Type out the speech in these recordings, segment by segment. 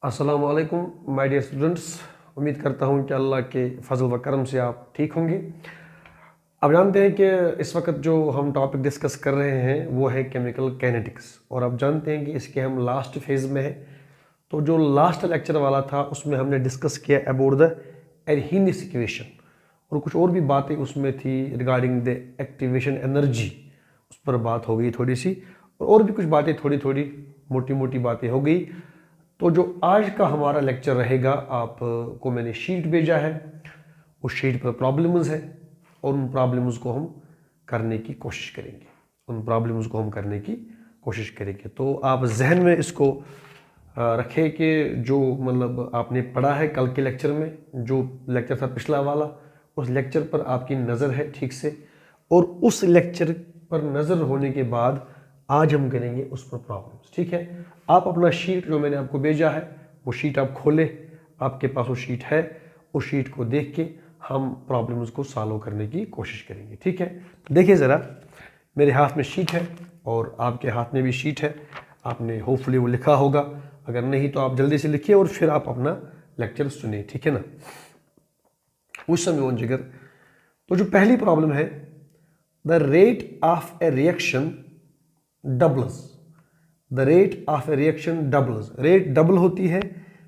अस्सलाम वालेकुम my dear students. उम्मीद करता हूँ कि अल्लाह के फजल व करम से आप ठीक होंगे। अब जानते हैं कि इस वक्त जो हम टॉपिक डिस्कस कर रहे हैं वो है केमिकल काइनेटिक्स, और अब जानते हैं कि इसके हम लास्ट फेज़ में हैं। तो जो लास्ट लेक्चर वाला था उसमें हमने डिस्कस किया अबाउट द एरहीनियस इक्वेशन, और कुछ और भी बातें उसमें थी रिगार्डिंग द एक्टिवेशन एनर्जी, उस पर बात हो गई थोड़ी सी, और भी कुछ बातें थोड़ी थोड़ी मोटी मोटी बातें हो गई। तो जो आज का हमारा लेक्चर रहेगा, आपको मैंने शीट भेजा है, उस शीट पर प्रॉब्लम्स है और उन प्रॉब्लम्स को हम करने की कोशिश करेंगे। तो आप जहन में इसको रखें कि जो मतलब आपने पढ़ा है कल के लेक्चर में, जो लेक्चर था पिछला वाला, उस लेक्चर पर आपकी नज़र है ठीक से, और उस लेक्चर पर नज़र होने के बाद आज हम करेंगे उस पर प्रॉब्लम्स। ठीक है, आप अपना शीट जो मैंने आपको भेजा है वो शीट आप खोलें, आपके पास वो शीट है, उस शीट को देख के हम प्रॉब्लम्स को सॉल्व करने की कोशिश करेंगे। ठीक है, देखिए ज़रा, मेरे हाथ में शीट है और आपके हाथ में भी शीट है, आपने होपफुली वो लिखा होगा, अगर नहीं तो आप जल्दी से लिखिए और फिर आप अपना लेक्चर सुनिए। ठीक है ना, उस समय वो जिगर। तो जो पहली प्रॉब्लम है, the rate of a reaction doubles, the rate of a reaction doubles, rate double होती है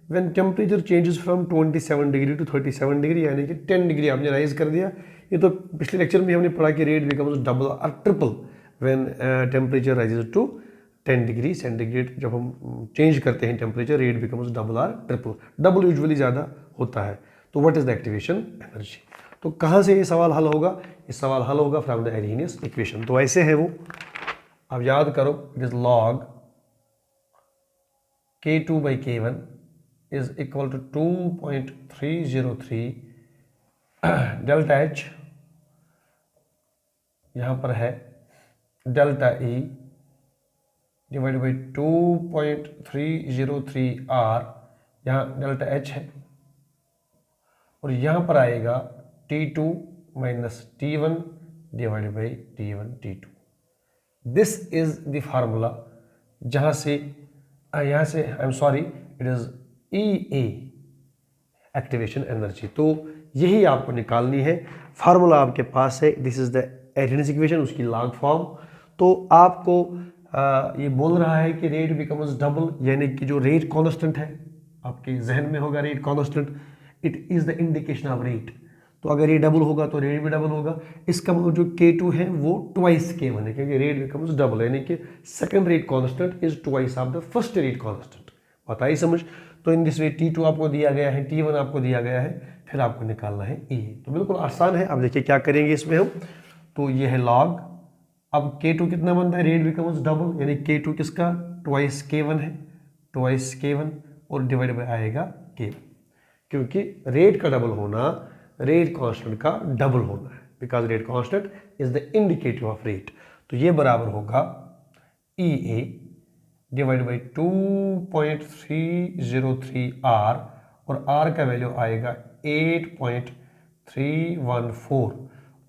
when temperature changes from 27 degree to 37 degree, यानी कि 10 डिग्री आपने राइज कर दिया। ये तो पिछले लेक्चर में हमने पढ़ा कि रेट बिकम्स डबल और triple when temperature rises to 10 degree centigrade. जब हम चेंज करते हैं टेम्परेचर, रेट बिकम्स डबल और ट्रिपल। डबल यूजुअली ज़्यादा होता है। तो what is the activation energy? तो कहाँ से ये सवाल हल होगा? ये सवाल हल होगा फ्रॉम द एरहीनियस इक्वेशन। तो ऐसे है वो, अब याद करो, it is log K2 by K1 is equal to 2.303 delta H, यहाँ पर है delta E divide by 2.303 R, यहाँ डेल्टा H है, और यहाँ पर आएगा T2 minus T1 divide by T1 T2। This is the formula जहाँ से I am sorry, it is EA activation energy. तो यही आपको निकालनी है, फार्मूला आपके पास है, दिस इज द एरहीनियस इक्वेशन, उसकी लॉग फॉर्म। तो आपको ये बोल रहा है कि रेट बिकम्स डबल, यानी कि जो रेट कांस्टेंट है आपके जहन में होगा, rate constant, it is the indication of rate. तो अगर ये डबल होगा तो रेट भी डबल होगा। इसका मतलब जो K2 है वो ट्वाइस K1 है, क्योंकि रेट बिकम्स डबल, यानी कि second rate constant is twice of the first rate constant. पता ही समझ? तो इन दिस वे T2 आपको दिया गया है, T1 आपको दिया गया है, फिर आपको निकालना है E। तो बिल्कुल आसान है। अब देखिए क्या करेंगे इसमें हम। तो ये है लॉग, अब K2 कितना बनता है? रेट बिकम्स डबल, यानी K2 किसका? ट्वाइस K1 है, ट्वाइस K1, और डिवाइड बाय आएगा K1, क्योंकि रेट का डबल होना रेट कांस्टेंट का डबल होना है, because rate constant is the indicator of rate. तो ये बराबर होगा EA डिवाइड बाई 2.303 R, और R का वैल्यू आएगा 8.314,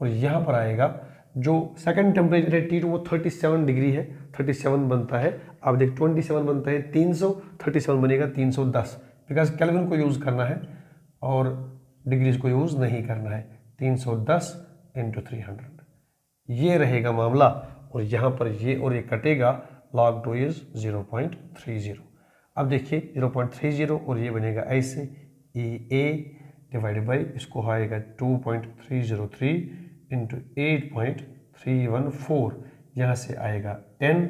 और यहाँ पर आएगा जो सेकंड टेम्परेचर है T2 वो 37 डिग्री है, 37 बनता है। अब देख 27 बनता है 300, 37 बनेगा 310, बिकॉज केल्विन को यूज़ करना है और डिग्रीज को यूज़ नहीं करना है। 310 इंटू 300, ये रहेगा मामला, और यहाँ पर ये और ये कटेगा, log 2 इज 0.30। अब देखिए 0.30 और ये बनेगा ऐसे, EA डिवाइड बाई इसको आएगा 2.303 इंटू 8.314, यहाँ से आएगा 10,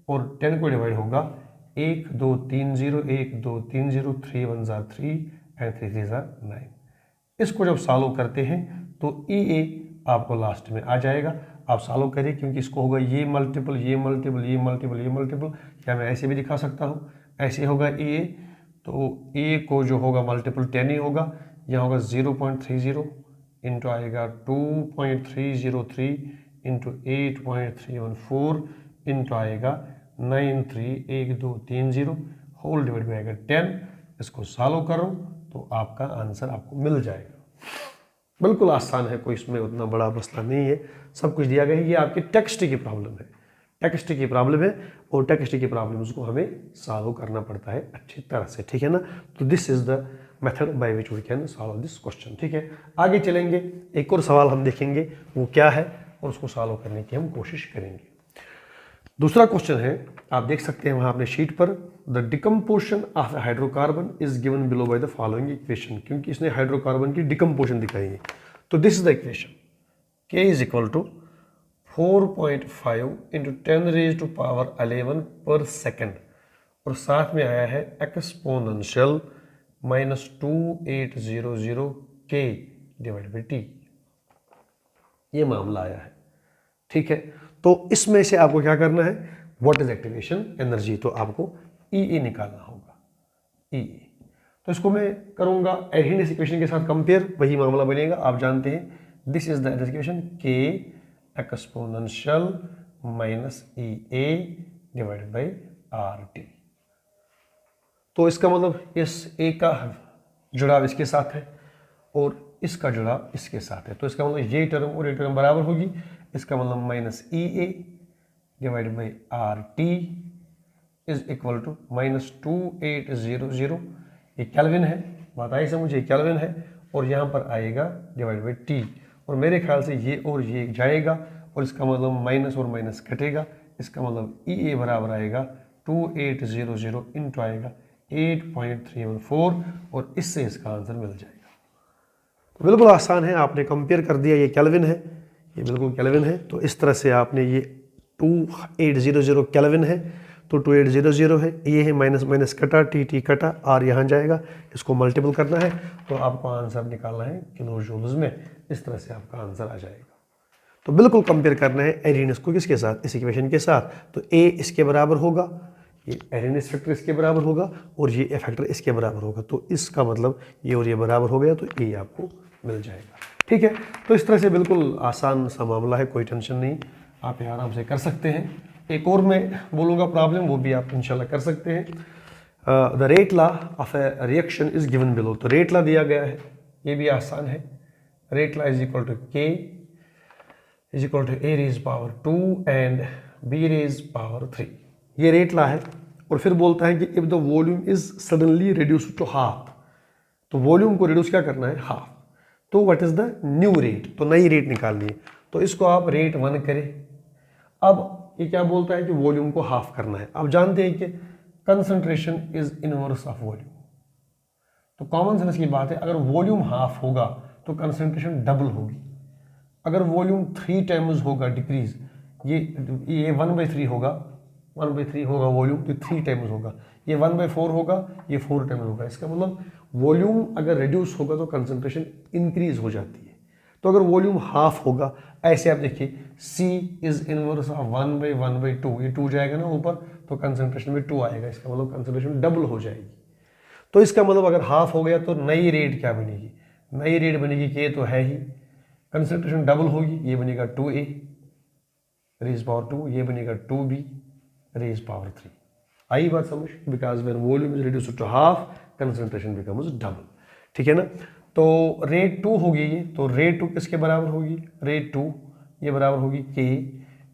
और 10 को डिवाइड होगा 1 2 3 0, 1 2 3 0, 3 1 जार 3 एंड 3 3 जार 9। इसको जब सॉल्व करते हैं तो EA आपको लास्ट में आ जाएगा। आप सॉल्व करिए, क्योंकि इसको होगा ये मल्टीपल, ये मल्टीपल, ये मल्टीपल, ये मल्टीपल, या मैं ऐसे भी दिखा सकता हूँ, ऐसे होगा EA। तो EA को जो होगा मल्टीपल 10 ही होगा, यहाँ होगा 0.30 इंटू आएगा 2.303 इंटू 8.314 इंटू आएगा 931230 होल डिवाइड में आएगा 10। इसको सॉल्व करो तो आपका आंसर आपको मिल जाएगा। बिल्कुल आसान है, कोई इसमें उतना बड़ा मसला नहीं है, सब कुछ दिया गया है। ये आपके टेक्स्ट की प्रॉब्लम है, टेक्स्ट की प्रॉब्लम है और टेक्स्ट की प्रॉब्लम्स को हमें सॉल्व करना पड़ता है अच्छी तरह से, ठीक है ना। तो this is the method by which we can solve this question, ठीक है। आगे चलेंगे, एक और सवाल हम देखेंगे वो क्या है और उसको सॉल्व करने की हम कोशिश करेंगे। दूसरा क्वेश्चन है, आप देख सकते हैं वहां अपने शीट पर, the decomposition of hydrocarbon is given below by the following equation, क्योंकि इसने हाइड्रोकार्बन की डिकम्पोजिशन दिखाई है। तो this is the equation, K is equal to 4.5 into 10 raise to power 11 पर सेकेंड, और साथ में आया है exponential -2800 K divide by T, ये मामला आया है, ठीक है। तो इसमें से आपको क्या करना है, व्हाट इज एक्टिवेशन एनर्जी, तो आपको EE निकालना होगा, EE। तो इसको मैं करूंगा एरिहीनियस इक्वेशन के साथ कंपेयर, वही मामला बनेगा, आप जानते हैं this is the equation K exponential -EA divided by RT। तो इसका मतलब इस A का जुड़ाव इसके साथ है और इसका जुड़ाव इसके साथ है, तो इसका मतलब ये टर्म और ये टर्म बराबर होगी, इसका मतलब -EA divided by RT is equal to -2800, ये केल्विन है, बात आई समझ, ये केल्विन है, और यहाँ पर आएगा डिवाइड बाई T, और मेरे ख्याल से ये और ये जाएगा और इसका मतलब माइनस और माइनस कटेगा, इसका मतलब EA बराबर आएगा 2800 इंटू आएगा 8.314, और इससे इसका आंसर मिल जाएगा। तो बिल्कुल आसान है, आपने कंपेयर कर दिया, ये केल्विन है, ये बिल्कुल केल्विन है, तो इस तरह से आपने ये 2800 केल्विन है तो 2800 है, ये है माइनस माइनस कटा, टी कटा, आर यहाँ जाएगा, इसको मल्टीपल करना है तो आपको आंसर निकालना है किलो जूल्स में, इस तरह से आपका आंसर आ जाएगा। तो बिल्कुल कंपेयर करना है एरिहीनियस को किसके साथ, इस इक्वेशन के साथ, तो ए इसके बराबर होगा, ये एरिहीनियस फैक्टर इसके बराबर होगा और ये ए फैक्टर इसके बराबर होगा, तो इसका मतलब ये और ये बराबर हो गया, तो ए आपको मिल जाएगा, ठीक है। तो इस तरह से बिल्कुल आसान सा मामला है, कोई टेंशन नहीं, आप आराम से कर सकते हैं। एक और मैं बोलूँगा प्रॉब्लम, वो भी आप इंशाल्लाह कर सकते हैं। The rate law of a reaction is given below, तो रेट लॉ दिया गया है, ये भी आसान है। Rate law is equal to K is equal to A raise power 2 and B raise power 3, ये रेट लॉ है। और फिर बोलता है कि if the volume is suddenly reduce to half, तो वॉल्यूम को रिड्यूस क्या करना है, हाफ, तो what is the new rate, तो नई रेट निकालनी है, तो इसको आप रेट 1 करें। अब ये क्या बोलता है कि वॉल्यूम को हाफ करना है, आप जानते हैं कि concentration is inverse of volume, तो कॉमन सेंस की बात है, अगर वॉल्यूम हाफ होगा तो कंसंट्रेशन डबल होगी। अगर वॉल्यूम 3 टाइम्स होगा डिक्रीज, ये 1/3 होगा, 1/3 होगा वॉल्यूम, तो 3 टाइम्स होगा, ये 1/4 होगा, ये 4 टाइम्स होगा, इसका मतलब वॉल्यूम अगर रिड्यूस होगा तो कंसंट्रेशन इंक्रीज हो जाती है। तो अगर वॉल्यूम हाफ होगा, ऐसे आप देखिए C इज इनवर्स ऑफ 1/1/2, ये 2 जाएगा ना ऊपर, तो कंसंट्रेशन में 2 आएगा, इसका मतलब कंसंट्रेशन डबल हो जाएगी। तो इसका मतलब अगर हाफ हो गया तो नई रेट क्या बनेगी, नई रेट बनेगी K तो है ही, कंसंट्रेशन डबल होगी, ये बनेगा 2A रेज पावर 2, ये बनेगा 2B रेज पावर 3। आई बात समझ, because when volume is reduced to half concentration becomes double, ठीक है ना। तो रेट 2 होगी ये, तो रेट 2 किसके बराबर होगी, रेट 2 ये बराबर होगी K,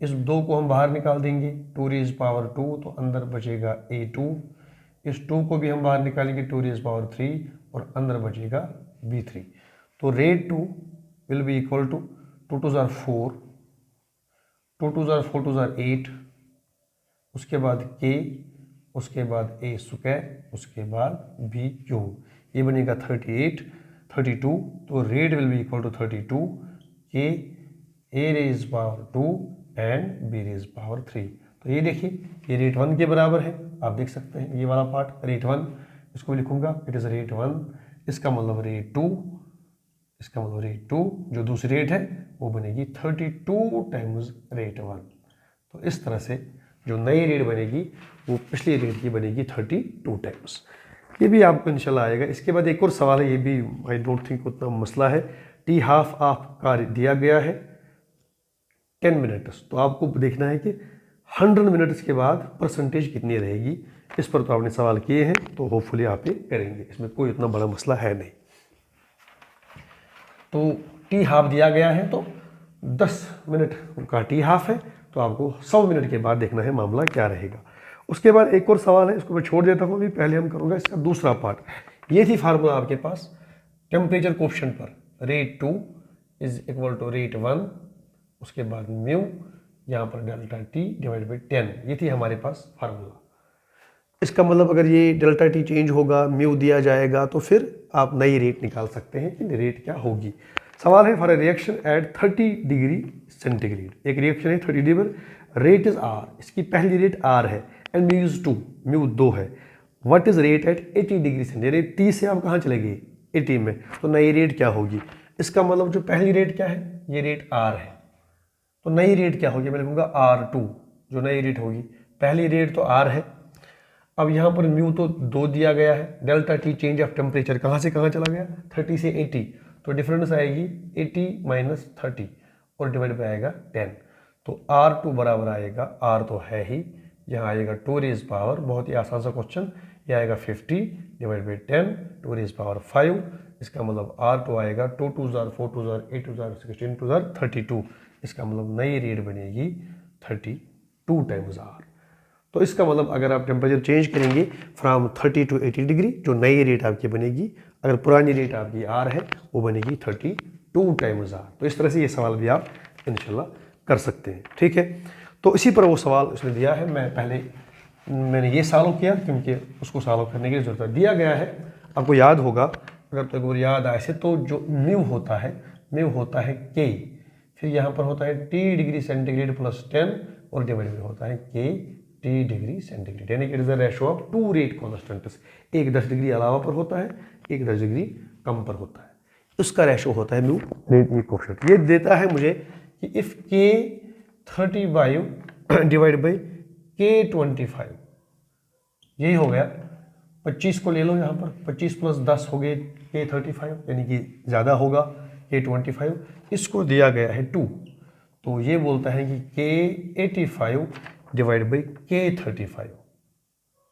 इस 2 को हम बाहर निकाल देंगे, 2 रेज पावर 2, तो अंदर बचेगा A2, इस 2 को भी हम बाहर निकालेंगे 2 रेज पावर 3 और अंदर बचेगा B3। तो rate 2 will be equal to 2 2 जार 4, 2 2 जार 4 2 जार 8, उसके बाद K, उसके बाद A स्क्वायर, उसके बाद B क्यूब, ये बनेगा 32, तो rate will be equal to 32 K A raise power 2 and B raise power 3। तो ये देखिए ये रेट 1 के बराबर है, आप देख सकते हैं ये वाला पार्ट रेट 1, इसको लिखूंगा इट इज रेट 1, इसका मतलब रेट 2, इसका मतलब रेट 2, जो दूसरी रेट है वो बनेगी 32 टाइम्स रेट 1। तो इस तरह से जो नई रेट बनेगी वो पिछली रेट की बनेगी 32 टाइम्स, ये भी आपको इंशाल्लाह आएगा। इसके बाद एक और सवाल है, ये भी आई डोंट थिंक उतना मसला है। T हाफ आपका दिया गया है 10 मिनट्स, तो आपको देखना है कि 100 मिनट्स के बाद परसेंटेज कितनी रहेगी, इस पर तो आपने सवाल किए हैं, तो होपफुली आप ये करेंगे, इसमें कोई इतना बड़ा मसला है नहीं। तो T हाफ दिया गया है, तो 10 मिनट का T हाफ है, तो आपको 100 मिनट के बाद देखना है मामला क्या रहेगा। उसके बाद एक और सवाल है, इसको मैं छोड़ देता हूँ अभी, पहले हम करूँगा इसका दूसरा पार्ट। ये थी फार्मूला आपके पास टेम्परेचर कोएफिशिएंट पर, rate 2 is equal to rate 1, उसके बाद म्यू, यहाँ पर डेल्टा टी डिवाइड बाई 10, ये थी हमारे पास फार्मूला। इसका मतलब अगर ये डेल्टा टी चेंज होगा, म्यू दिया जाएगा, तो फिर आप नई रेट निकाल सकते हैं कि रेट क्या होगी। सवाल है for a reaction at 30 degree centigrade, एक रिएक्शन है 30 डिग्री पर, रेट इज आर, इसकी पहली रेट आर है एंड म्यू इज 2, म्यू 2 है। What is rate at 80 degree centigrade, 30 से आप कहाँ चले गए 80 में, तो नई रेट क्या होगी। इसका मतलब जो पहली रेट क्या है, ये रेट आर है, तो नई रेट क्या होगी, मैं लिखूंगा R2, जो नई रेट होगी। पहली रेट तो R है, अब यहाँ पर म्यू तो 2 दिया गया है, delta T change of temperature कहाँ से कहाँ चला गया, 30 से 80, तो डिफरेंस आएगी 80 माइनस 30 और डिवाइड पे आएगा 10, तो R2 बराबर आएगा, R तो है ही, यहाँ आएगा 2 रेज पावर, बहुत ही आसान सा क्वेश्चन, ये आएगा 50 डिवाइड बाई 10 2 रेज पावर 5, इसका मतलब R2 आएगा 2 2 जार 4 2 जार 8 2 जार 16 2 जार 32, इसका मतलब नई रेट बनेगी 32 टाइम्स R। तो इसका मतलब अगर आप टेम्परेचर चेंज करेंगे फ्रॉम 30 टू 80 डिग्री, जो नई रेट आपकी बनेगी, अगर पुरानी रेट आपकी R है वो बनेगी 32 टाइम्स R। तो इस तरह से ये सवाल भी आप इंशाल्लाह कर सकते हैं, ठीक है। तो इसी पर वो सवाल उसने दिया है, मैंने ये सॉल्व किया क्योंकि उसको सॉल्व करने की जरूरत है, दिया गया है। आपको याद होगा, अगर तो याद आए से, तो जो म्यू होता है K, फिर यहाँ पर होता है T डिग्री सेंटीग्रेड प्लस 10 और डिवाइड में होता है K T डिग्री सेंटीग्रेड, यानी कि it is the ratio of 2 rate constants, एक 10 डिग्री अलावा पर होता है, एक 10 डिग्री कम पर होता है, उसका रेशियो होता है म्यू रेट कोएफिशिएंट। ये देता है मुझे कि if K 35 divide by K 25, यही हो गया, 25 को ले लो यहाँ पर, 25 प्लस 10 हो गए K 35, यानी कि ज़्यादा होगा K 25, इसको दिया गया है 2, तो ये बोलता है कि K 85 डिवाइड बाई K 35,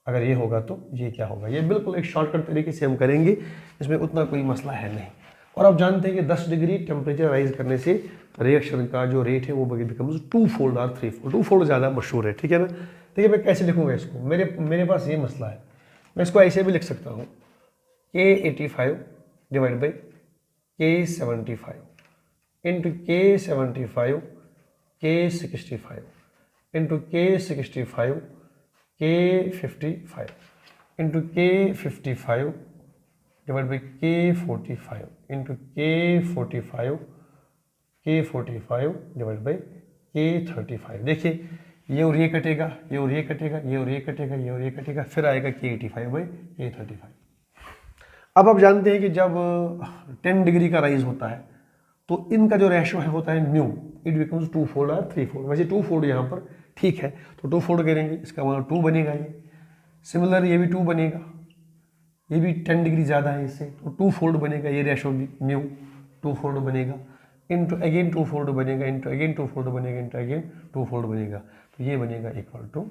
अगर ये होगा तो ये क्या होगा। ये बिल्कुल एक शॉर्टकट तरीके से हम करेंगे, इसमें उतना कोई मसला है नहीं। और आप जानते हैं कि 10 डिग्री टेम्परेचर राइज करने से रिएक्शन का जो रेट है वो बिकम्स 2 फोल्ड और 3 फोल्ड, 2 फोल्ड ज़्यादा मशहूर है, ठीक है ना। देखिए मैं कैसे लिखूंगा इसको, मेरे पास ये मसला है, मैं इसको ऐसे भी लिख सकता हूँ, K 85 divide by K 75 into K 75 K 65 into K 65 K 55 into K 55 divide by K 45 into K 45 divide by K 35। देखिए ये और ये कटेगा, ये और ये कटेगा, ये और ये कटेगा, ये और ये कटेगा, फिर आएगा K 85 बाई K 35। अब आप जानते हैं कि जब 10 डिग्री का राइज होता है तो इनका जो रेशियो है होता है म्यू, इट बिकम्स 2 फोल्ड और 3 फोल्ड। वैसे 2 फोल्ड यहाँ पर ठीक है, तो 2 फोल्ड करेंगे, इसका मतलब 2 बनेगा ये। सिमिलर ये भी 2 बनेगा, ये भी 10 डिग्री ज़्यादा है इससे, तो 2 फोल्ड बनेगा, ये रेशियो भी म्यू 2 फोल्ड बनेगा, इंटू अगेन 2 फोल्ड बनेगा, इंटू अगेन 2 फोल्ड बनेगा, इंटू अगेन 2 फोल्ड बनेगा, तो ये बनेगा इक्वल टू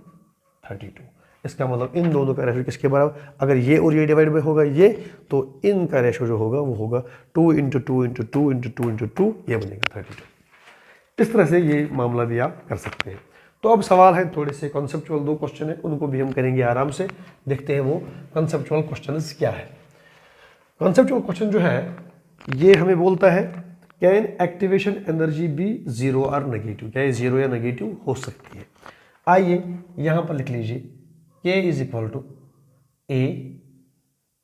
32। इसका मतलब इन दोनों का रेशो किसके बराबर, अगर ये और ये डिवाइड में होगा ये, तो इनका रेशो जो होगा वो होगा 2 इंटू 2 इंटू 2 इंटू 2 इंटू 2, ये बनेगा 32। इस तरह से ये मामला भी आप कर सकते हैं। तो अब सवाल है थोड़े से कॉन्सेप्चुअल 2 क्वेश्चन है, उनको भी हम करेंगे आराम से, देखते हैं वो कॉन्सेप्चुअल क्वेश्चन क्या है। कॉन्सेप्चुअल क्वेश्चन जो है ये हमें बोलता है कैन एक्टिवेशन एनर्जी बी 0 और नेगेटिव, क्या ये 0 या नेगेटिव हो सकती है। आइए यहाँ पर लिख लीजिए K is equal to A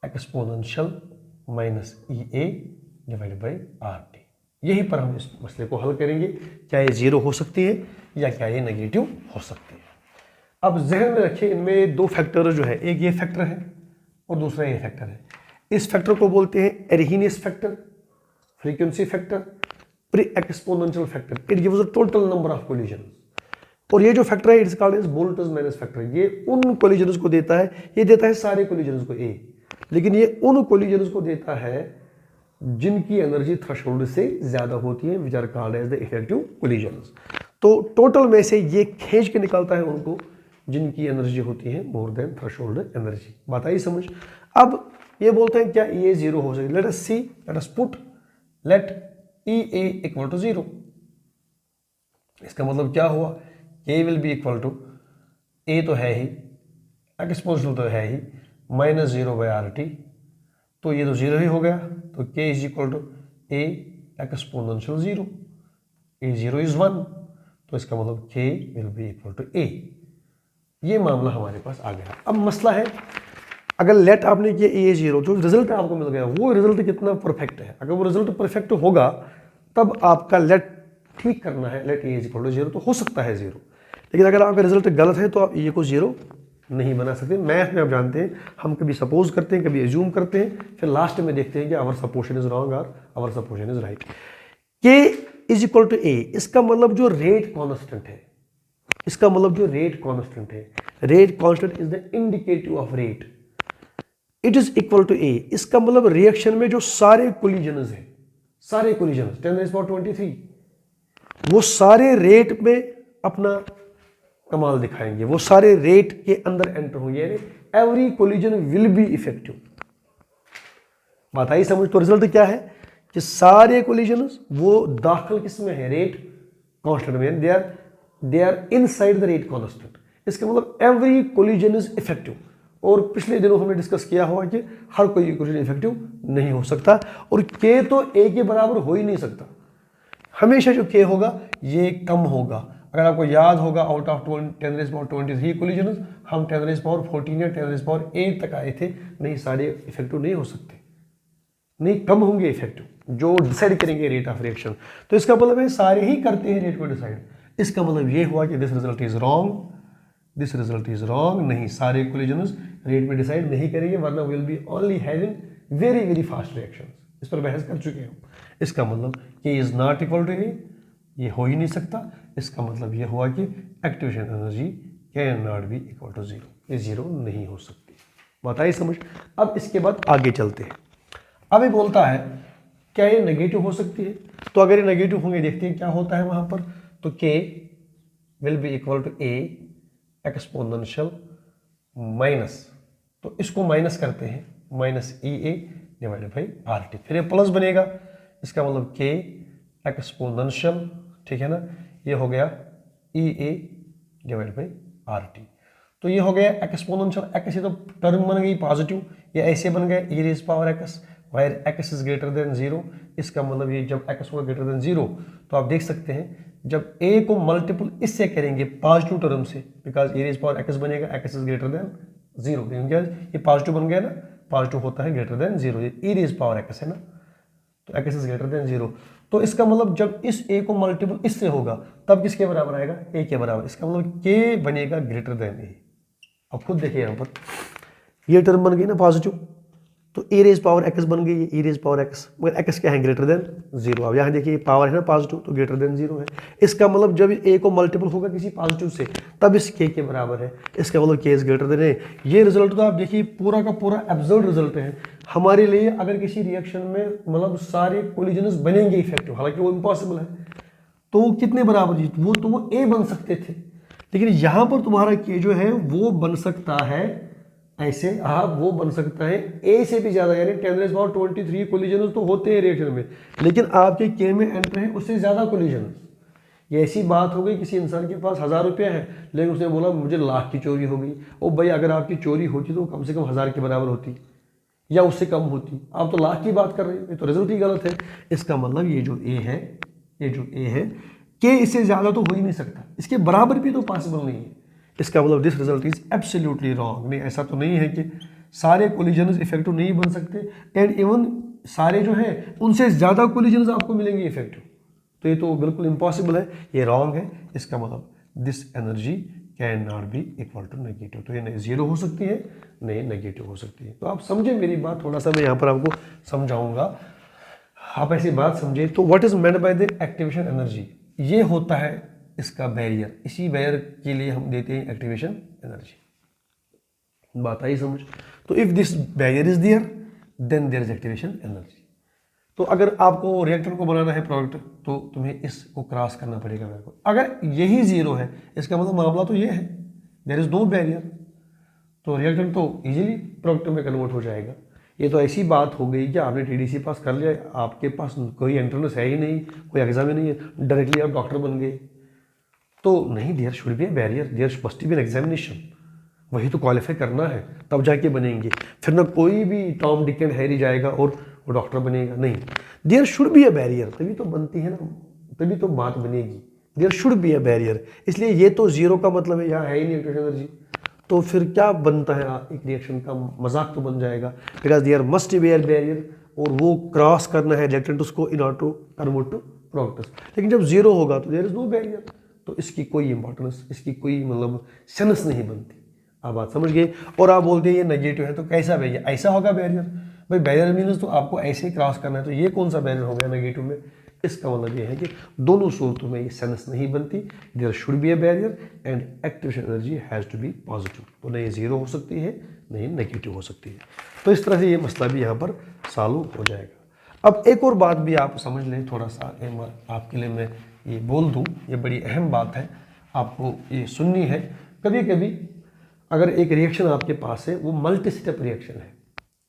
exponential minus EA divide by RT। यही पर हम इस मसले को हल करेंगे, क्या ये 0 हो सकती है या क्या ये नेगेटिव हो सकती है। अब जहन में रखिए इनमें 2 फैक्टर जो है, एक ये फैक्टर है और दूसरा ये फैक्टर है। इस फैक्टर को बोलते हैं Arrhenius factor, frequency factor, pre exponential factor, it gives the total number of collision. और ये जो फैक्टर है it's called as Boltzmann factor, ये उन कोलिजन्स को देता है, ये देता है सारे कोलिजन्स को A, लेकिन ये उन कोलिजन्स को देता है जिनकी एनर्जी थ्रेशोल्ड से ज्यादा होती है, which are called as the effective collisions. तो टोटल में से ये खींच के निकालता है उनको जिनकी एनर्जी होती है मोर देन थ्रेशोल्ड एनर्जी। बात आई समझ। अब ये बोलते हैं क्या ये 0 हो सकती, let us see, let us put let EA equal to 0। इसका मतलब क्या हुआ, K will be equal to, A तो है ही, एक्सपोनेंशियल तो है ही, -0/RT, तो ये तो 0 ही हो गया, तो k is equal to A exponential 0, A0 is 1, तो इसका मतलब k will be equal to a। ये मामला हमारे पास आ गया। अब मसला है, अगर लेट आपने किया A0, जो रिजल्ट आपको मिल गया वो रिजल्ट कितना परफेक्ट है। अगर वो रिजल्ट परफेक्ट होगा तब आपका लेट ठीक करना है, let A is equal to 0, तो हो सकता है 0, लेकिन अगर आपका रिजल्ट गलत है तो आप ए को 0 नहीं बना सकते। मैथ में आप जानते हैं हम कभी सपोज करते हैं, कभी एज्यूम करते हैं, फिर लास्ट में देखते हैं कि आवर सपोजिशन इज रॉन्ग और our supposition is right. K is equal to A, इसका मतलब जो रेट कांस्टेंट है, इसका मतलब जो रेट कांस्टेंट है, rate constant is the indicative of rate, it is equal to A. इसका मतलब रिएक्शन में जो सारे कोलिजन्स हैं, सारे कोलिजन्स 10⁻23, वो सारे रेट में अपना कमाल दिखाएंगे, वो सारे रेट के अंदर एंटर होंगे, यानी every collision will be effective. बात आई समझ? तो रिजल्ट क्या है कि सारे कोलिजन्स वो दाखिल किसमें है, रेट कांस्टेंट में, they are inside the rate constant. इसका मतलब एवरी कोलिजन इज इफेक्टिव। और पिछले दिनों हमने डिस्कस किया हुआ कि हर कोई कोलिजन इफेक्टिव नहीं हो सकता, और के तो ए के बराबर हो ही नहीं सकता। हमेशा जो के होगा ये कम होगा। अगर आपको याद होगा, आउट ऑफ 10⁻23 कोलिजन्स हम 10⁻14 या 10⁻8 तक आए थे। नहीं, सारे इफेक्टिव नहीं हो सकते, नहीं कम होंगे इफेक्टिव जो डिसाइड करेंगे रेट ऑफ रिएक्शन। तो इसका मतलब है सारे ही करते हैं रेट को डिसाइड। इसका मतलब ये हुआ कि this result is wrong, this result is wrong. नहीं, सारे कोलिजन्स रेट में डिसाइड नहीं करेंगे, वरना will be only having very very fast reaction. इस पर बहस कर चुके हैं। इसका मतलब कि इज नॉट इक्वल टू ए, ये हो ही नहीं सकता। इसका मतलब ये हुआ कि activation energy can not be equal to 0, ये 0 नहीं हो सकती। बात आई समझ? अब इसके बाद आगे चलते हैं। अब ये बोलता है क्या ये नेगेटिव हो सकती है? तो अगर ये नेगेटिव होंगे, देखते हैं क्या होता है वहां पर। तो k will be equal to a exponential minus, तो इसको माइनस करते हैं, -EA डिवाइडेड बाई RT, फिर ये प्लस बनेगा। इसका मतलब k एक्सपोनेंशियल, ठीक है ना, ये हो गया EA डिवाइड बाई RT। तो ये हो गया एक्सपोनेंशियल x, ये तो टर्म बन गई पॉजिटिव, ये ऐसे बन गया e rays power x, wire x is greater than 0। इसका मतलब ये जब x होगा ग्रेटर देन 0, तो आप देख सकते हैं जब a को मल्टीपल इससे करेंगे पॉजिटिव टर्म से, because e rays power x बनेगा, x इज ग्रेटर देन 0, क्योंकि ये पॉजिटिव बन गया ना, पॉजिटिव होता है ग्रेटर देन 0, ये e रेज़ पावर x है ना, तो x इज ग्रेटर देन 0। तो इसका मतलब जब इस a को मल्टीपल इससे होगा तब किसके बराबर आएगा, a के बराबर। इसका मतलब k बनेगा ग्रेटर देन a। अब खुद देखिए यहाँ पर ये टर्म बन गई ना पॉजिटिव, तो e रेज़ पावर x बन गई, e रेज़ पावर x, मगर x क्या है, ग्रेटर देन 0। अब यहाँ देखिए पावर है ना पॉजिटिव, तो ग्रेटर देन 0 है। इसका मतलब जब a को मल्टीपल होगा किसी पॉजिटिव से तब इस k के बराबर है। इसका मतलब k is greater than a। ये रिजल्ट तो आप देखिए पूरा का पूरा एब्सर्ड रिजल्ट है हमारे लिए। अगर किसी रिएक्शन में मतलब सारे कोलिजन्स बनेंगे इफेक्टिव, हालांकि वो इम्पॉसिबल है, तो कितने बराबर जी, वो तो वो a बन सकते थे, लेकिन यहाँ पर तुम्हारा k जो है वो बन सकता है ऐसे, आप वो बन सकता है a से भी ज्यादा, यानी 10⁻23 कोलिजन तो होते हैं रिएक्शन में, लेकिन आपके k में एंटर है उससे ज्यादा कोलिजन। ये ऐसी बात हो गई, किसी इंसान के पास 1000 रुपया है, लेकिन उसने बोला मुझे लाख की चोरी हो गई। ओ भाई, अगर आपकी चोरी होती तो कम से कम 1000 के बराबर होती या उससे कम होती, आप तो लाख की बात कर रहे हैं, ये तो रिजल्ट ही गलत है। इसका मतलब ये जो a है, ये जो a है, k इससे ज्यादा तो हो ही नहीं सकता, इसके बराबर भी तो पॉसिबल नहीं है। इसका मतलब this result is absolutely wrong. नहीं, ऐसा तो नहीं है कि सारे कोलिजन्स इफेक्टिव नहीं बन सकते, एंड इवन सारे जो हैं उनसे ज़्यादा कोलिजन्स आपको मिलेंगे इफेक्टिव, तो ये तो बिल्कुल इम्पॉसिबल है, ये रॉन्ग है। इसका मतलब this energy can not be equal to negative, तो ये 0 हो सकती है, नहीं नेगेटिव हो सकती है। तो आप समझे मेरी बात, थोड़ा सा मैं यहाँ पर आपको समझाऊंगा, आप ऐसी बात समझे। तो what is meant by the activation energy, ये होता है इसका बैरियर, इसी बैरियर के लिए हम देते हैं एक्टिवेशन एनर्जी। बात आई समझ? तो if this barrier is there then there is activation energy. तो अगर आपको रिएक्टर को बनाना है प्रोडक्ट, तो तुम्हें इसको क्रॉस करना पड़ेगा मेरे को। अगर यही 0 है, इसका मतलब मामला तो ये है देयर इज नो बैरियर, तो रिएक्टर तो इजीली प्रोडक्ट में कन्वर्ट हो जाएगा। ये तो ऐसी बात हो गई कि आपने टीडीसी पास कर लिया, आपके पास कोई एंट्रेंस है ही नहीं, कोई एग्जाम ही नहीं है, डायरेक्टली आप डॉक्टर बन गए, तो नहीं, there should be a barrier, there must be an examination, वही तो क्वालिफाई करना है तब जाके बनेंगे। फिर ना कोई भी टॉम डिक एंड हैरी जाएगा और वो डॉक्टर बनेगा, नहीं, there should be a barrier, तभी तो बनती है ना, तभी तो बात बनेगी, there should be a barrier. इसलिए ये तो जीरो का मतलब है यहाँ है ही नहीं एक्टिवेशन एनर्जी, तो फिर क्या बनता है, एक रिएक्शन का मजाक तो बन जाएगा, because there must be a barrier, और वो क्रॉस करना है रिएक्टेंट उसको in order to convert to products. लेकिन जब जीरो होगा तो देयर इज नो बैरियर, तो इसकी कोई इंपॉर्टेंस, इसकी कोई मतलब सेंस नहीं बनती। आप बात समझ गए। और आप बोलते हैं ये नेगेटिव है तो कैसा बैरियर, ऐसा होगा बैरियर, भाई बैरियर मीन्स तो आपको ऐसे ही क्रॉस करना है, तो ये कौन सा बैरियर हो गया नेगेटिव में। इसका मतलब ये है कि दोनों सूरतों में ये सेंस नहीं बनती, there should be a barrier and activation energy has to be positive, तो नहीं जीरो हो सकती है नहीं नेगेटिव हो सकती है। तो इस तरह से ये मसला भी यहाँ पर सॉल्व हो जाएगा। अब एक और बात भी आप समझ लें, थोड़ा सा आपके लिए मैं ये बोल दूँ, ये बड़ी अहम बात है, आपको ये सुननी है। कभी कभी अगर एक रिएक्शन आपके पास है, वो मल्टी स्टेप रिएक्शन है,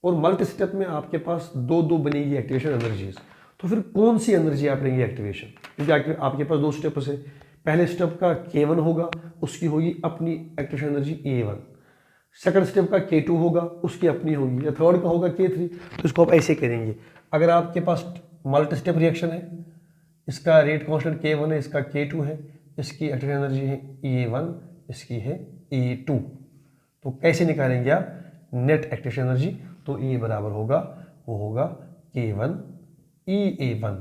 और मल्टी स्टेप में आपके पास दो दो बनेगी एक्टिवेशन एनर्जीज, तो फिर कौन सी एनर्जी आप लेंगे एक्टिवेशन, क्योंकि आपके पास दो स्टेप्स है। पहले स्टेप का K1 होगा, उसकी होगी अपनी activation energy A1, second step का K2 होगा, उसकी अपनी होगी, या थर्ड का होगा K3, तो इसको आप ऐसे करेंगे। अगर आपके पास मल्टी स्टेप रिएक्शन है, इसका रेट कांस्टेंट K1 है, इसका K2 है, इसकी एक्टिवेशन एनर्जी है A1, इसकी है A2, तो कैसे निकालेंगे आप नेट एक्टिवेशन एनर्जी, तो E बराबर होगा, वो होगा K1 EA1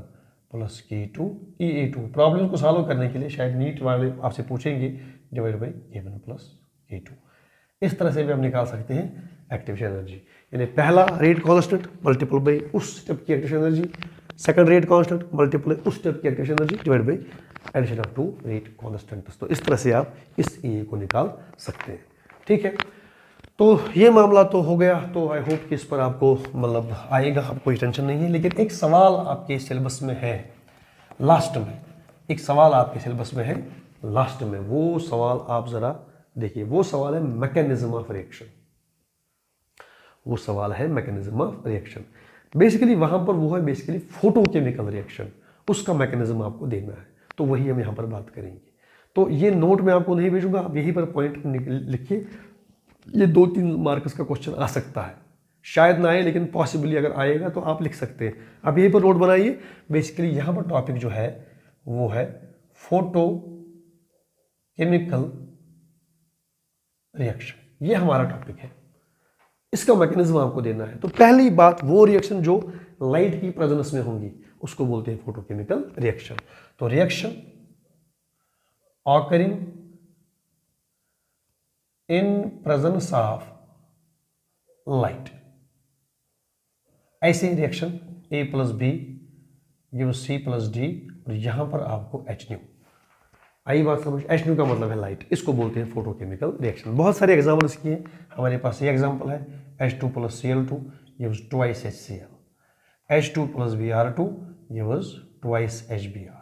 plus K2 EA2। Problem को सॉल्व करने के लिए शायद नीट वाले आपसे पूछेंगे divide by K1 plus K2। इस तरह से भी हम निकाल सकते हैं एक्टिवेशन एनर्जी, यानी पहला रेट कांस्टेंट मल्टीपल बाई उस स्टेप की activation energy, second rate constant multiple उस स्टेप की activation energy divide by addition of two rate constants. तो इस तरह से आप इस E को निकाल सकते हैं। ठीक है, तो ये मामला तो हो गया। तो आई होप कि इस पर आपको मतलब आएगा, आपको कोई टेंशन नहीं है। लेकिन एक सवाल आपके सिलेबस में है लास्ट में, एक सवाल आपके सिलेबस में है लास्ट में, वो सवाल आप ज़रा देखिए। वो सवाल है मैकेनिज्म ऑफ रिएक्शन, वो सवाल है मैकेनिज्म ऑफ रिएक्शन। बेसिकली वहाँ पर वो है बेसिकली फोटोकेमिकल रिएक्शन, उसका मैकेनिज्म आपको देना है, तो वही हम यहाँ पर बात करेंगे। तो ये नोट मैं आपको नहीं भेजूंगा, आप यहीं पर पॉइंट लिखिए। ये 2-3 मार्क्स का क्वेश्चन आ सकता है, शायद ना आए, लेकिन पॉसिबली अगर आएगा तो आप लिख सकते हैं। आप यहीं पर नोट बनाइए। बेसिकली यहाँ पर टॉपिक जो है वो है फोटो केमिकल रिएक्शन, ये हमारा टॉपिक है। इसका मैकेनिज्म आपको देना है। तो पहली बात, वो रिएक्शन जो लाइट की प्रेजेंस में होंगी उसको बोलते हैं फोटोकेमिकल रिएक्शन। तो reaction occurring in presence of light, ऐसे reaction A plus B gives C plus D, और यहां पर आपको H न्यू। आई बात समझ, H न्यू का मतलब है लाइट, इसको बोलते हैं फोटोकेमिकल रिएक्शन। बहुत सारे एग्जाम्पल इसके हैं, हमारे पास ये एग्जाम्पल है H2 plus Cl2 gives twice HCl, H2 plus Br2 gives twice HBr।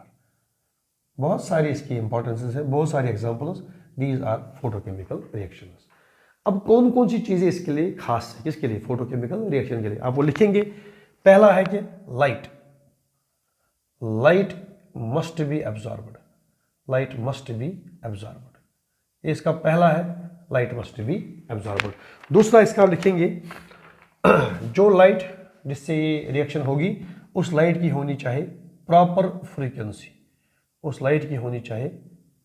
बहुत सारी इसकी इंपॉर्टेंसेस है, बहुत सारी examples, these are photochemical reactions. अब कौन कौन सी चीजें इसके लिए खास है, किसके लिए, फोटोकेमिकल रिएक्शन के लिए, आप वो लिखेंगे। पहला है कि light, light must be absorbed, light must be absorbed, इसका पहला है, लाइट मस्ट बी एब्जॉर्ब्ड। दूसरा इसका आप लिखेंगे, जो लाइट जिससे ये रिएक्शन होगी उस लाइट की होनी चाहिए प्रॉपर फ्रीक्वेंसी, उस लाइट की होनी चाहिए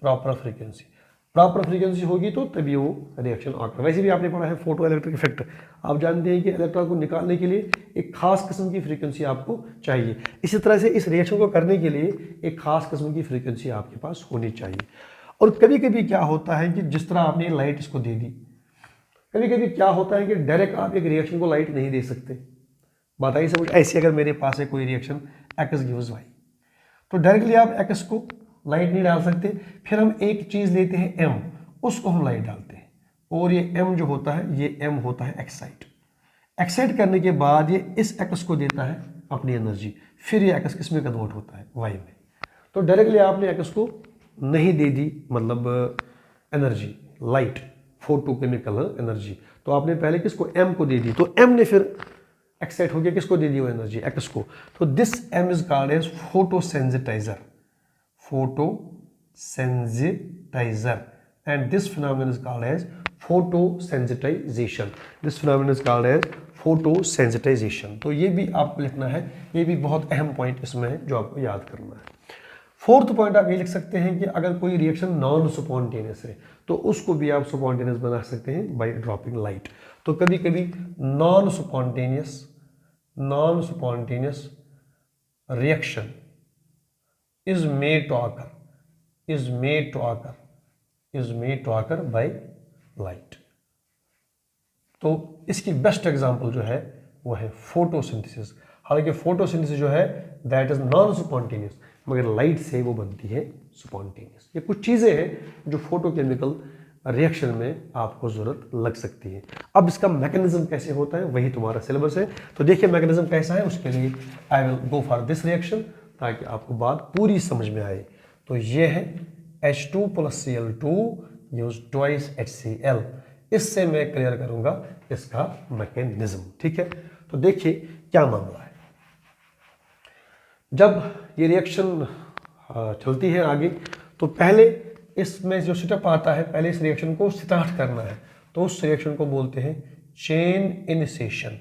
प्रॉपर फ्रीक्वेंसी। प्रॉपर फ्रीक्वेंसी होगी तो तभी वो रिएक्शन ऑकर। वैसे भी आपने पढ़ा है फोटो इलेक्ट्रिक इफेक्ट, आप जानते हैं कि इलेक्ट्रॉन को निकालने के लिए एक खास किस्म की फ्रीक्वेंसी आपको चाहिए। इसी तरह से इस रिएक्शन को करने के लिए एक खास किस्म की फ्रीक्वेंसी आपके पास होनी चाहिए। और कभी कभी क्या होता है कि जिस तरह आपने लाइट इसको दे दी, कभी कभी क्या होता है कि डायरेक्ट आप एक रिएक्शन को लाइट नहीं दे सकते। बात आई समझ। ऐसे अगर मेरे पास है कोई रिएक्शन X गिव्स Y, तो डायरेक्टली आप X को लाइट नहीं डाल सकते, फिर हम एक चीज लेते हैं M, उसको हम लाइट डालते हैं, और ये M जो होता है, ये M होता है एक्साइट। एक्साइट करने के बाद ये इस X को देता है अपनी एनर्जी, फिर ये X किस में कन्वर्ट होता है, Y में। तो डायरेक्टली आपने X को नहीं दे दी मतलब एनर्जी, लाइट, फोटोकेमिकल एनर्जी, तो आपने पहले किसको, M को दे दी, तो M ने फिर एक्साइट हो गया, किसको दे दी वो एनर्जी, X को। तो this M is called as photosensitizer, photo sensitizer, and this phenomenon is called as photosensitization. This phenomenon is called as photosensitization. तो ये भी आपको लिखना है, ये भी बहुत अहम पॉइंट इसमें है जो आपको याद करना है। फोर्थ पॉइंट आप ये लिख सकते हैं कि अगर कोई रिएक्शन नॉन स्पॉन्टेनियस है तो उसको भी आप स्पॉन्टेनियस बना सकते हैं बाय ड्रॉपिंग लाइट। तो कभी कभी non spontaneous reaction is made to occur by light। तो इसकी बेस्ट एग्जांपल जो है वो है फोटोसिंथेसिस। हालांकि फोटोसिंथेसिस जो है दैट इज नॉन स्पॉन्टेनियस, मगर लाइट से वो बनती है स्पॉन्टेनियस। ये कुछ चीजें हैं जो फोटोकेमिकल रिएक्शन में आपको जरूरत लग सकती है। अब इसका मैकेनिज्म कैसे होता है वही तुम्हारा सिलेबस है। तो देखिए मैकेनिज्म कैसा है, उसके लिए I will go for this reaction ताकि आपको बात पूरी समझ में आए। तो ये है H2 + Cl2 use twice HCl। इससे मैं क्लियर करूंगा इसका मैकेनिज्म। ठीक है, तो देखिए क्या मामला है। जब ये रिएक्शन चलती है आगे तो पहले इसमें जो सेटअप आता है, पहले इस रिएक्शन को स्टार्ट करना है, तो उस रिएक्शन को बोलते हैं चेन इनिशिएशन।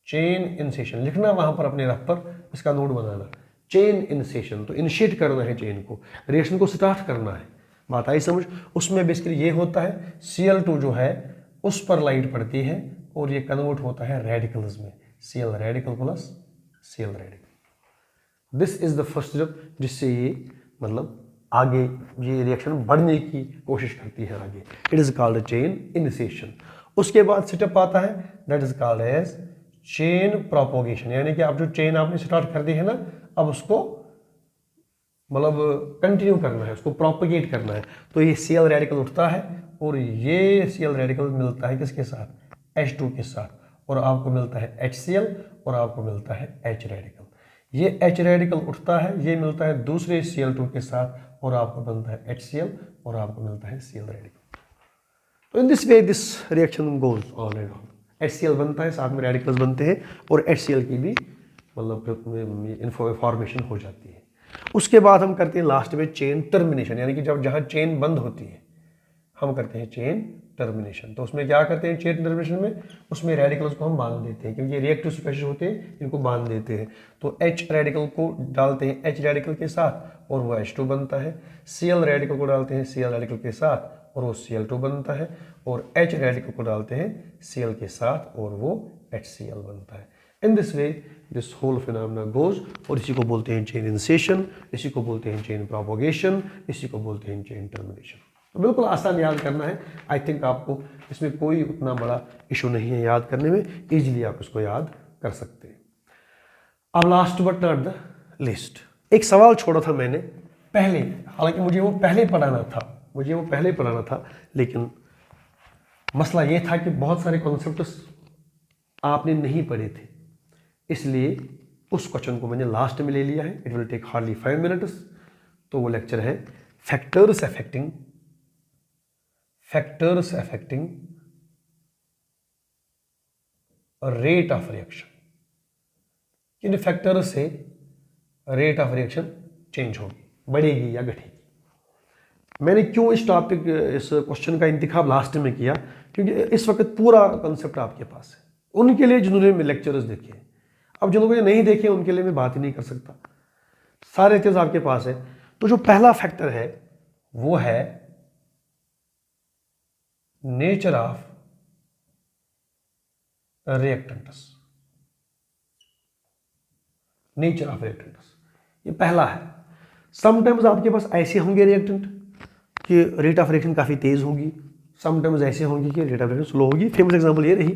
चेन इनिशिएशन लिखना वहां पर अपने रफ पर, इसका नोट बनाना। चेन इनिशिएशन, तो इनिशिएट करना है चेन को, रिएक्शन को स्टार्ट करना है। बात आई समझ। उसमें बेसिकली ये होता है Cl2 जो है उस पर लाइट पड़ती है और ये कन्वर्ट होता है रेडिकल्स में, Cl radical plus Cl radical. This is the first step जिससे ये मतलब आगे ये रिएक्शन बढ़ने की कोशिश करती है आगे। It is called chain initiation. उसके बाद सेटअप आता है that is called as chain propagation, यानी कि आप जो चेन आपने स्टार्ट कर दी है ना, अब उसको मतलब कंटिन्यू करना है, उसको प्रोपोगेट करना है। तो ये Cl रेडिकल उठता है और ये Cl रेडिकल मिलता है किसके साथ, H2 के साथ, और आपको मिलता है HCl और आपको मिलता है H रेडिकल। ये H रेडिकल उठता है, ये मिलता है दूसरे Cl2 के साथ और आपको बनता है HCl और आपको मिलता है Cl रेडिकल। तो इन this way this reaction goes on and on. HCl बनता है, साथ में रेडिकल्स बनते हैं और HCl की भी मतलब फॉर्मेशन हो जाती है। उसके बाद हम करते हैं लास्ट में चेन टर्मिनेशन, यानी कि जब जहाँ चेन बंद होती है हम करते हैं चेन टर्मिनेशन। तो उसमें क्या करते हैं चेन टर्मिनेशन में, उसमें रेडिकल्स को हम बांध देते हैं, क्योंकि ये रिएक्टिव स्पीशीज होते हैं, इनको बांध देते हैं। तो H रेडिकल को डालते हैं H रेडिकल के साथ और वो H2 बनता है। Cl रेडिकल को डालते हैं Cl रेडिकल के साथ और वो Cl2 बनता है, और H रेडिकल को डालते हैं Cl के साथ और वो HCl बनता है। In this way this whole phenomena goes. और इसी को बोलते हैं चेन इनिशिएशन, इसी को बोलते हैं चेन प्रोपोगेशन, इसी को बोलते हैं चेन टर्मिनेशन। तो बिल्कुल आसान याद करना है। आई थिंक आपको इसमें कोई उतना बड़ा इशू नहीं है याद करने में, इजीली आप इसको याद कर सकते हैं। अब last but not the list, एक सवाल छोड़ा था मैंने पहले, हालांकि मुझे वो पहले पढ़ाना था, लेकिन मसला ये था कि बहुत सारे कॉन्सेप्ट्स आपने नहीं पढ़े थे, इसलिए उस क्वेश्चन को मैंने लास्ट में ले लिया है। It will take hardly 5 minutes. तो वो लेक्चर है factors affecting rate of reaction. इन फैक्टर्स से रेट ऑफ रिएक्शन चेंज होगी, बढ़ेगी या घटेगी। मैंने क्यों इस क्वेश्चन का इंतखाब लास्ट में किया, क्योंकि इस वक्त पूरा कंसेप्ट आपके पास है। उनके लिए जिन्होंने लेक्चर्स देखे, अब जिन लोगों ने नहीं देखे उनके लिए मैं बात ही नहीं कर सकता, सारे चीज आपके पास है। तो जो पहला फैक्टर है वो है nature of reactants. Nature of reactants ये पहला है। समटाइम्स आपके पास ऐसे होंगे रिएक्टेंट कि रेट ऑफ रिएक्शन काफी तेज होगी, समटाइम्स ऐसे होंगे कि रेट ऑफ रिएक्शन स्लो होगी। फेमस एग्जांपल ये रही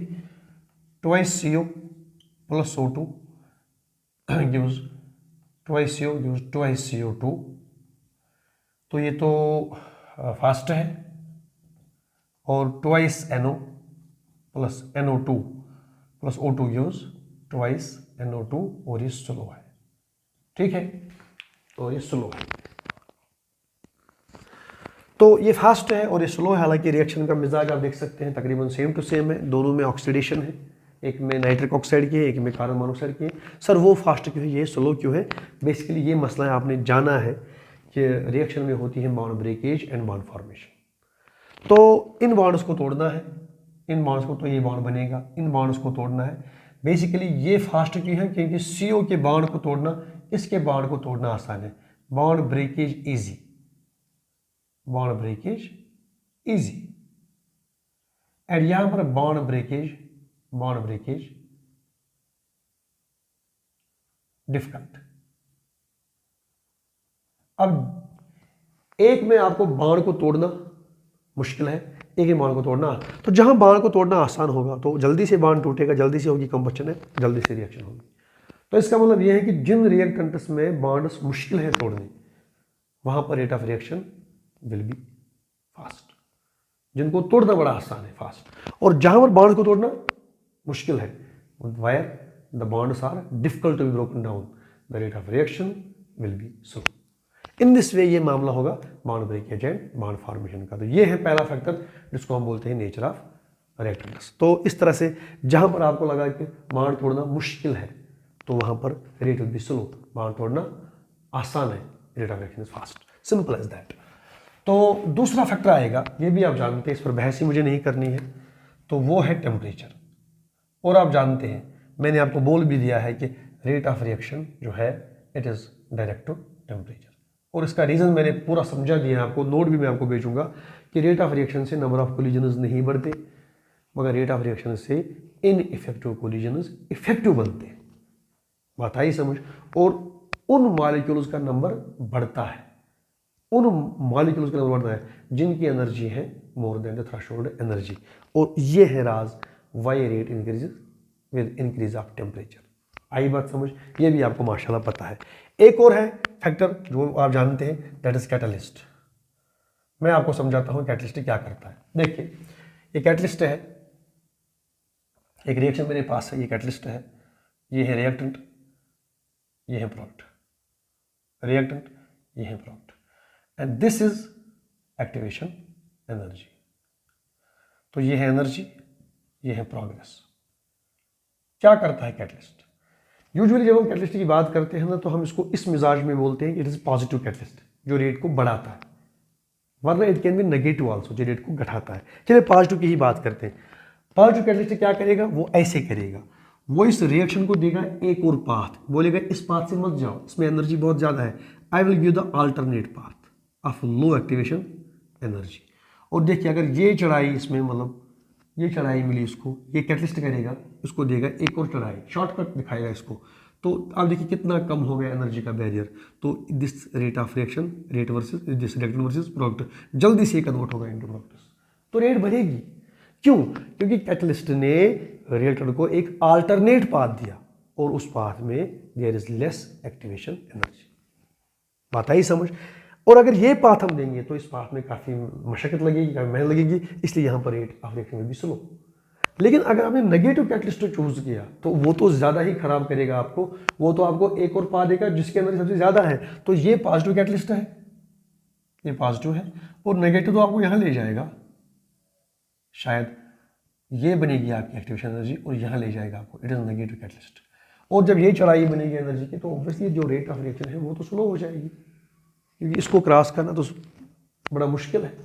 twice CO + O2 gives twice CO gives twice CO2। तो ये तो फास्ट है, और twice NO + NO2 + O2 gives twice NO2, और ये स्लो है। ठीक है, तो ये स्लो है, तो ये फास्ट है और ये स्लो है। हालांकि रिएक्शन का मिजाज आप देख सकते हैं तकरीबन सेम टू सेम है, दोनों में ऑक्सीडेशन है, एक में नाइट्रिक ऑक्साइड की है, एक में कार्बन मोनोऑक्साइड की है। सर वो फास्ट क्यों है, ये स्लो क्यों है? बेसिकली ये मसला है, आपने जाना है ये रिएक्शन में होती है bond breakage and bond formation. तो इन बॉन्ड्स को तोड़ना है, इन बॉन्ड्स को, तो ये बॉन्ड बनेगा, इन बॉन्ड्स को तोड़ना है। बेसिकली ये फास्ट क्यों है, क्योंकि CO के बॉन्ड को तोड़ना, इसके बॉन्ड को तोड़ना आसान है। Bond breakage easy, bond breakage easy, and यहां पर बॉन्ड ब्रेकेज डिफिकल्ट। अब एक में आपको बाण को तोड़ना मुश्किल है, एक ही बाण को तोड़ना, तो जहां बाण को तोड़ना आसान होगा तो जल्दी से बाण टूटेगा, जल्दी से होगी कंबशन है, जल्दी से रिएक्शन होगी। तो इसका मतलब यह है कि जिन रिएक्टेंट्स में बॉन्ड्स मुश्किल है तोड़ने, वहां पर rate of reaction will be fast. जिनको तोड़ना बड़ा आसान है, फास्ट। और जहां पर बॉन्ड्स को तोड़ना मुश्किल है, wire the bonds are difficult to be broken down, the rate of reaction will be slow. In this way ये मामला होगा bond breakage and bond formation का। तो ये है पहला फैक्टर जिसको हम बोलते हैं नेचर ऑफ रिएक्टेंट्स। तो इस तरह से जहां पर आपको लगा कि बॉन्ड तोड़ना मुश्किल है तो वहां पर rate will be slow, bond तोड़ना आसान है, rate of reaction is fast, simple as that. तो दूसरा फैक्टर आएगा, ये भी आप जानते हैं, इस पर बहस ही मुझे नहीं करनी है, तो वो है टेम्परेचर। और आप जानते हैं, मैंने आपको बोल भी दिया है कि रेट ऑफ रिएक्शन जो है it is direct to temperature, और इसका रीज़न मैंने पूरा समझा दिया आपको, नोट भी मैं आपको भेजूंगा कि रेट ऑफ रिएक्शन से नंबर ऑफ कोलिजन्स नहीं बढ़ते, मगर रेट ऑफ रिएक्शन से इनइफेक्टिव कोलिजन्स इफेक्टिव बनते हैं। बात आई समझ? और उन मॉलिक्यूल्स का नंबर बढ़ता है, उन मॉलिक्यूल्स का नंबर बढ़ता है जिनकी एनर्जी है more than the threshold energy. और ये है राज why rate increases with increase of temperature. आई बात समझ? ये भी आपको माशाल्लाह पता है। एक और है फैक्टर जो आप जानते हैं, दैट इज कैटलिस्ट। मैं आपको समझाता हूं कैटलिस्ट क्या करता है। देखिए, ये कैटलिस्ट है, एक रिएक्शन मेरे पास है, ये कैटलिस्ट है, ये है रिएक्टेंट, ये है प्रोडक्ट, रिएक्टेंट, ये है product, and this is activation energy. तो ये है एनर्जी, ये है प्रोग्रेस। क्या करता है कैटलिस्ट? यूजुअली जब हम कैटलिस्ट की बात करते हैं ना, तो हम इसको इस मिजाज में बोलते हैं कि इट इज पॉजिटिव कैटलिस्ट, जो रेट को बढ़ाता है, वरना it can be negative also, जो रेट को घटाता है। चलिए पॉजिटिव की ही बात करते हैं। पॉजिटिव कैटलिस्ट क्या करेगा? वो ऐसे करेगा, वो इस रिएक्शन को देगा एक और पाथ, बोलेगा इस पाथ से मत जाओ, इसमें एनर्जी बहुत ज़्यादा है, I will give the alternate path of low activation energy. और देखिए, अगर ये चढ़ाई इसमें, मतलब ये चढ़ाई मिली इसको, ये कैटलिस्ट करेगा, इसको देगा एक और चढ़ाई, शॉर्टकट दिखाएगा इसको, तो आप देखिए कितना कम हो गया एनर्जी का बैरियर। तो this rate of reaction, rate versus this reactant versus product, जल्दी से कन्वर्ट होगा इनटू प्रोडक्ट, तो रेट बढ़ेगी। क्यों? क्योंकि कैटलिस्ट ने रिएक्टेंट को एक अल्टरनेट पाथ दिया, और उस पाथ में there is less activation energy. बात आई समझ? और अगर ये पाथ हम देंगे तो इस पाथ में काफ़ी मशक्कत लगेगी, काफ़ी मेहनत लगेगी, इसलिए यहाँ पर रेट ऑफ रिएक्शन भी स्लो। लेकिन अगर आपने नेगेटिव कैटलिस्ट चूज किया तो वो तो ज़्यादा ही खराब करेगा आपको, वो तो आपको एक और पाथ देगा जिसके अंदर सबसे ज़्यादा है। तो ये पॉजिटिव कैटलिस्ट है, ये पॉजिटिव है, और नेगेटिव तो आपको यहाँ ले जाएगा, शायद ये बनेगी आपकी एक्टिवेशन एनर्जी और यहाँ ले जाएगा आपको, इट इज़ नेगेटिव कैटलिस्ट। और जब ये चढ़ाई बनेगी एनर्जी की, तो ऑब्वियसली जो रेट ऑफ रिएक्शन है वो तो स्लो हो जाएगी, क्योंकि इसको क्रॉस करना तो बड़ा मुश्किल है।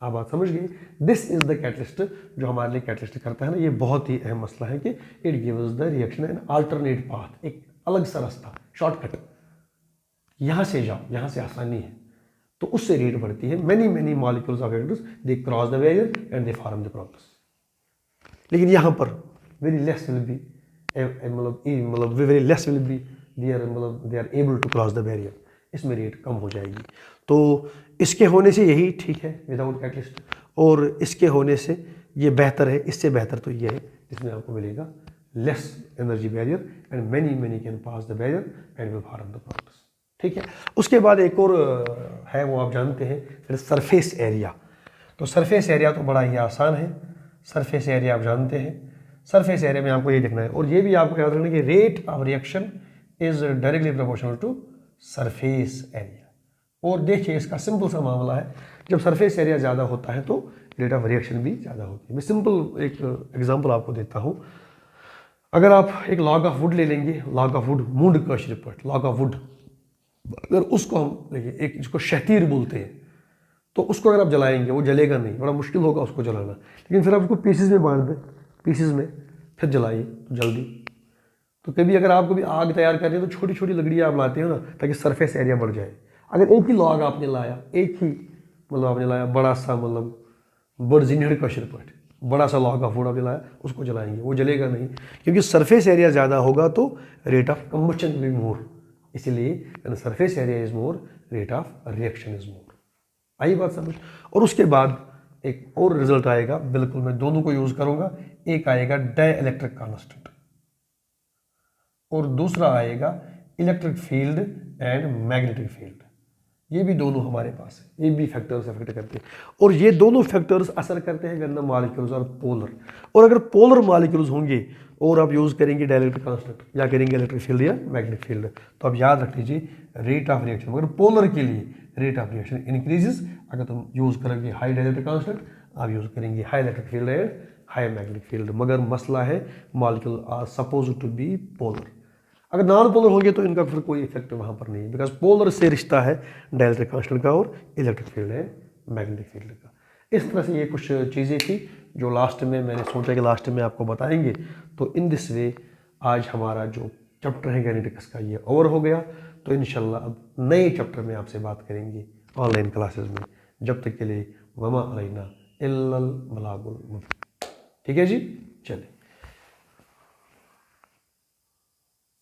आप बात समझ गए? दिस इज द कैटलिस्ट, जो हमारे लिए कैटलिस्ट करता है ना, ये बहुत ही अहम मसला है कि it gives the reaction an alternate path, एक अलग सा रास्ता, शॉर्टकट, यहाँ से जाओ, यहाँ से आसानी है, तो उससे रेट बढ़ती है। Many molecules of reactants they cross the barrier and they form the products. लेकिन यहाँ पर वेरी लेस विल बी, मतलब very less will be there, मतलब they are able to cross the barrier, इसमें रेट कम हो जाएगी। तो इसके होने से यही ठीक है विदाउट कैटलिस्ट, और इसके होने से ये बेहतर है, इससे बेहतर तो ये है, इसमें आपको मिलेगा less energy barrier and many can pass the barrier and will form the products. ठीक है। उसके बाद एक और है, वो आप जानते हैं, फिर सरफेस एरिया। तो सरफेस एरिया तो बड़ा ही आसान है, सरफेस एरिया आप जानते हैं। सरफेस एरिया में आपको ये देखना है, और ये भी आपको याद रखना है कि rate of reaction is directly proportional to surface area. और देखिए, इसका सिंपल सा मामला है, जब सरफेस एरिया ज़्यादा होता है तो रेट ऑफ रिएक्शन भी ज़्यादा होती है। मैं सिंपल एक एग्जांपल आपको देता हूँ। अगर आप एक लॉग ऑफ वुड ले लेंगे, लॉग ऑफ वुड, मूड कशिर पट, लॉग ऑफ वुड, अगर उसको हम देखिए, एक जिसको शहतीर बोलते हैं, तो उसको अगर आप जलाएंगे वो जलेगा नहीं, बड़ा मुश्किल होगा उसको जलाना। लेकिन फिर आप उसको पीसेस में बांट दें, पीसेस में फिर जलाइए तो जल्दी। तो कभी अगर आप कभी आग तैयार कर रहे हैं तो छोटी छोटी लकड़ियाँ आप लाते हो ना, ताकि सरफेस एरिया बढ़ जाए। अगर एक ही लॉग आपने लाया, एक ही मतलब आपने लाया बड़ा सा, मतलब बर्जिनियड का शिरपट, बड़ा सा लॉग का फूड आपने लाया, उसको जलाएंगे वो जलेगा नहीं, क्योंकि सरफेस एरिया ज़्यादा होगा तो रेट ऑफ कंबशन भी मोर, इसलिए surface area is more, rate of reaction is more. आई बात समझ। और उसके बाद एक और रिजल्ट आएगा, बिल्कुल मैं दोनों को यूज़ करूंगा। एक आएगा डाई इलेक्ट्रिक कांस्टेंट और दूसरा आएगा electric field and magnetic field. ये भी दोनों हमारे पास है, ये भी फैक्टर्स अफेक्ट करते हैं, और ये दोनों फैक्टर्स असर करते हैं गंदा मॉलिक्यूल्स और पोलर। और अगर पोलर मॉलिक्यूल्स होंगे और आप यूज़ करेंगे डाइलेक्ट्रिक कांस्टेंट या करेंगे इलेक्ट्रिक फील्ड या मैग्नेटिक फील्ड, तो आप याद रख लीजिए रेट ऑफ रिएक्शन, मगर पोलर के लिए रेट ऑफ रिएक्शन इंक्रीजेस। अगर तुम यूज़ करेंगे हाई डाइलेक्ट्रिक कांस्टेंट, आप यूज़ करेंगे high electric field and high magnetic field. मगर मसला है molecule are suppose to be polar. अगर नॉन पोलर होंगे तो इनका फिर कोई इफेक्ट वहाँ पर नहीं है, बिकॉज पोलर से रिश्ता है डाइलेक्ट्रिक कांस्टेंट का और इलेक्ट्रिक फील्ड है मैग्नेटिक फील्ड का। इस तरह से ये कुछ चीज़ें थी जो लास्ट में मैंने सोचा कि लास्ट में आपको बताएंगे। तो इन दिस वे आज हमारा जो चैप्टर है गैनेटिक्स का ये ओवर हो गया। तो इंशाल्लाह अब नए चैप्टर में आपसे बात करेंगे ऑनलाइन क्लासेस में। जब तक के लिए वमा अलैना इल्लल बलागुल मुबीन। ठीक है जी, चलिए।